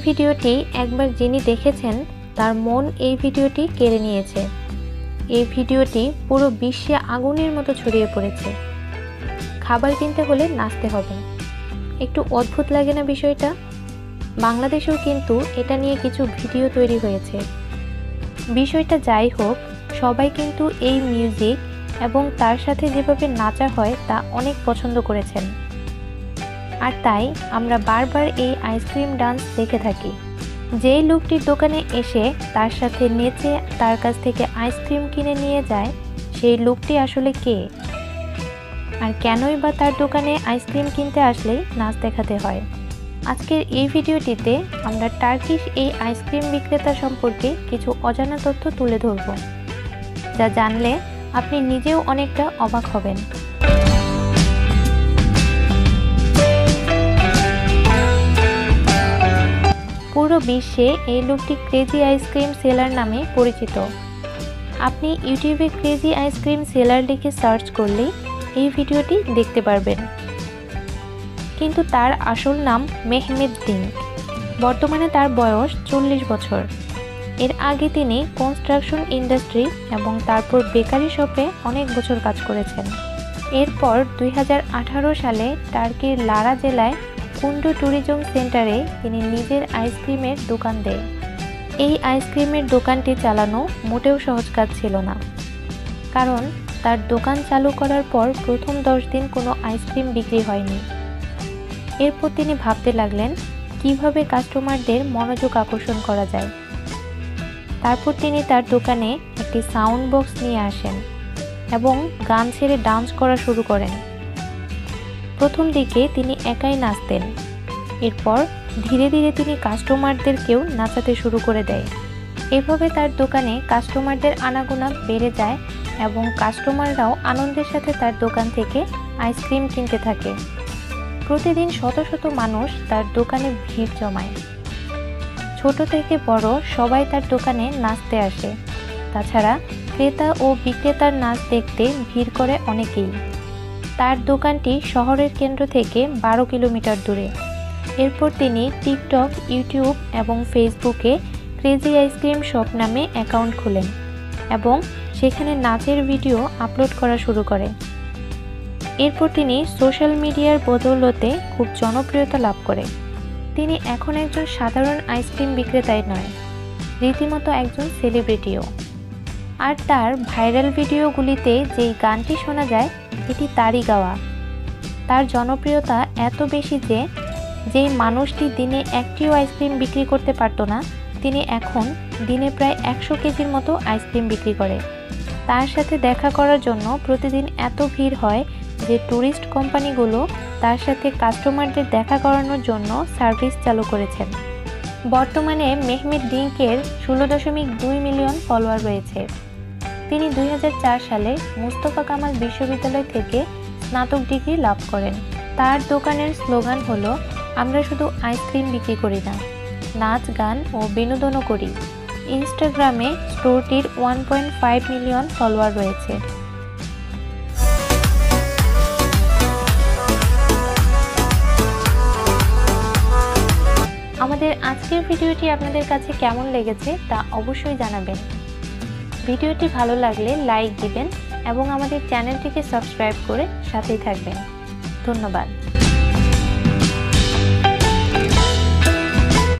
ভিডিওটি একবার যিনি দেখেছেন তার মন এই ভিডিওটি কেড়ে নিয়েছে। এই ভিডিওটি পুরো বিশ্বে আগুনের মতো ছড়িয়ে পড়েছে। খাবার কিনতে হলে নাচতে হবে। একটু অদ্ভুত লাগে না বিষয়টা? বাংলাদেশেও কিন্তু এটা নিয়ে কিছু ভিডিও তৈরি হয়েছে। বিষয়টা যাই হোক, সবাই কিন্তু এই মিউজিক এবং তার সাথে যেভাবে নাচা হয় তা অনেক পছন্দ করেছেন। আর তাই আমরা বারবার এই আইসক্রিম ডান্স দেখে থাকি। যেই লোকটির দোকানে এসে তার সাথে নেচে তার কাছ থেকে আইসক্রিম কিনে নিয়ে যায়, সেই লোকটি আসলে কে? আর কেনই বা তার দোকানে আইসক্রিম কিনতে আসলেই নাচ দেখাতে হয়? আজকের এই ভিডিওটিতে আমরা টার্কিশ এই আইসক্রিম বিক্রেতা সম্পর্কে কিছু অজানা তথ্য তুলে ধরব, যা জানলে আপনি নিজেও অনেকটা অবাক হবেন। পুরো বিশ্বে এই লোকটি ক্রেজি আইসক্রিম সেলার নামে পরিচিত। আপনি ইউটিউবে ক্রেজি আইসক্রিম সেলার লিখে সার্চ করলেই এই ভিডিওটি দেখতে পারবেন। কিন্তু তার আসল নাম মেহমেদ ডিঙ্ক। বর্তমানে তার বয়স 40 বছর। এর আগে তিনি কনস্ট্রাকশন ইন্ডাস্ট্রি এবং তারপর বেকারি শপে অনেক বছর কাজ করেছেন। এরপর 2018 সালে টার্কির লারা জেলায় কুন্ডু ট্যুরিজম সেন্টারে তিনি নিজের আইসক্রিমের দোকান দেয়। এই আইসক্রিমের দোকানটি চালানো মোটেও সহজ কাজ ছিল না, কারণ তার দোকান চালু করার পর প্রথম 10 দিন কোনো আইসক্রিম বিক্রি হয়নি। এরপর তিনি ভাবতে লাগলেন কিভাবে কাস্টমারদের মনোযোগ আকর্ষণ করা যায়। তারপর তিনি তার দোকানে একটি সাউন্ড বক্স নিয়ে আসেন এবং গান ছেড়ে ডান্স করা শুরু করেন। প্রথম দিকে তিনি একাই নাচতেন, এরপর ধীরে ধীরে তিনি কাস্টমারদেরকেও নাচাতে শুরু করে দেয়। এভাবে তার দোকানে কাস্টমারদের আনাগোনা বেড়ে যায় এবং কাস্টমাররাও আনন্দের সাথে তার দোকান থেকে আইসক্রিম কিনতে থাকে। প্রতিদিন শত শত মানুষ তার দোকানে ভিড় জমায়। ছোট থেকে বড় সবাই তার দোকানে নাচতে আসে। তাছাড়া ক্রেতা ও বিক্রেতার নাচ দেখতে ভিড় করে অনেকেই। তার দোকানটি শহরের কেন্দ্র থেকে 12 কিলোমিটার দূরে। এরপর তিনি টিকটক, ইউটিউব এবং ফেসবুকে ক্রেজি আইসক্রিম শপ নামে অ্যাকাউন্ট খোলেন এবং সেখানে নাচের ভিডিও আপলোড করা শুরু করে। এরপর তিনি সোশ্যাল মিডিয়ার বদৌলতে খুব জনপ্রিয়তা লাভ করে। তিনি এখন একজন সাধারণ আইসক্রিম বিক্রেতাই নয়, রীতিমতো একজন সেলিব্রিটিও। আর তার ভাইরাল ভিডিওগুলিতে যেই গানটি শোনা যায় এটি তারই গাওয়া। তার জনপ্রিয়তা এত বেশি যে যেই মানুষটি দিনে একটিও আইসক্রিম বিক্রি করতে পারত না, তিনি এখন দিনে প্রায় 100 কেজির মতো আইসক্রিম বিক্রি করে। তার সাথে দেখা করার জন্য প্রতিদিন এত ভিড় হয় যে ট্যুরিস্ট কোম্পানিগুলো তার সাথে কাস্টমারদের দেখা করানোর জন্য সার্ভিস চালু করেছেন। বর্তমানে মেহমেদ ডিঙ্কের 16.2 মিলিয়ন ফলোয়ার রয়েছে। তিনি 2004 সালে মুস্তফা কামাল বিশ্ববিদ্যালয় থেকে স্নাতক ডিগ্রি লাভ করেন। তার দোকানের স্লোগান হলো, আমরা শুধু আইসক্রিম বিক্রি করি না, নাচ, গান ও বিনোদনও করি। ইনস্টাগ্রামে স্টোরটির 1.5 মিলিয়ন ফলোয়ার রয়েছে। আমাদের আজকের ভিডিওটি আপনাদের কাছে কেমন লেগেছে তা অবশ্যই জানাবেন। ভিডিওটি ভালো লাগলে লাইক দিবেন এবং আমাদের চ্যানেলটিকে সাবস্ক্রাইব করে সাথেই থাকবেন। ধন্যবাদ।